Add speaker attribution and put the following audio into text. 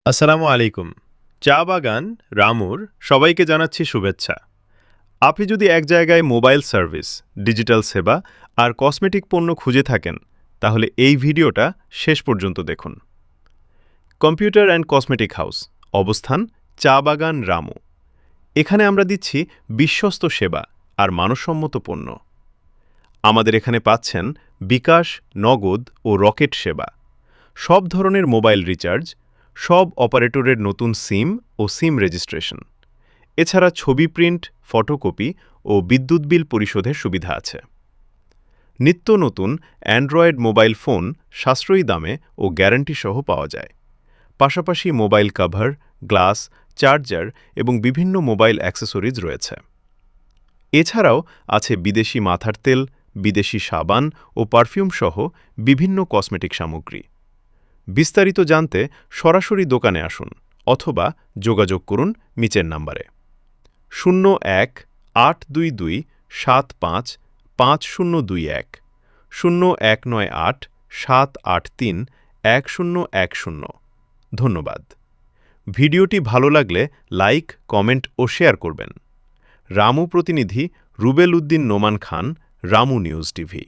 Speaker 1: আসসালামু আলাইকুম। চা বাগান রামুর সবাইকে জানাচ্ছি শুভেচ্ছা। আপনি যদি এক জায়গায় মোবাইল সার্ভিস, ডিজিটাল সেবা আর কসমেটিক পণ্য খুঁজে থাকেন, তাহলে এই ভিডিওটা শেষ পর্যন্ত দেখুন। কম্পিউটার অ্যান্ড কসমেটিক হাউস, অবস্থান চা বাগান রামু। এখানে আমরা দিচ্ছি বিশ্বস্ত সেবা আর মানসম্মত পণ্য। আমাদের এখানে পাচ্ছেন বিকাশ, নগদ ও রকেট সেবা, সব ধরনের মোবাইল রিচার্জ, সব অপারেটরের নতুন সিম ও সিম রেজিস্ট্রেশন। এছাড়া ছবি প্রিন্ট, ফটোকপি ও বিদ্যুৎ বিল পরিশোধের সুবিধা আছে। নিত্য নতুন অ্যান্ড্রয়েড মোবাইল ফোন সাশ্রয়ী দামে ও গ্যারান্টি সহ পাওয়া যায়। পাশাপাশি মোবাইল কভার, গ্লাস, চার্জার এবং বিভিন্ন মোবাইল অ্যাক্সেসরিজ রয়েছে। এছাড়াও আছে বিদেশি মাথার তেল, বিদেশি সাবান ও পারফিউম সহ বিভিন্ন কসমেটিক সামগ্রী। বিস্তারিত জানতে সরাসরি দোকানে আসুন অথবা যোগাযোগ করুন নিচের নাম্বারে 01-822-75-5021, 0198-783-1010। ধন্যবাদ। ভিডিওটি ভালো লাগলে লাইক, কমেন্ট ও শেয়ার করবেন। রামু প্রতিনিধি রুবেল উদ্দিন নোমান খান, রামু নিউজ টিভি।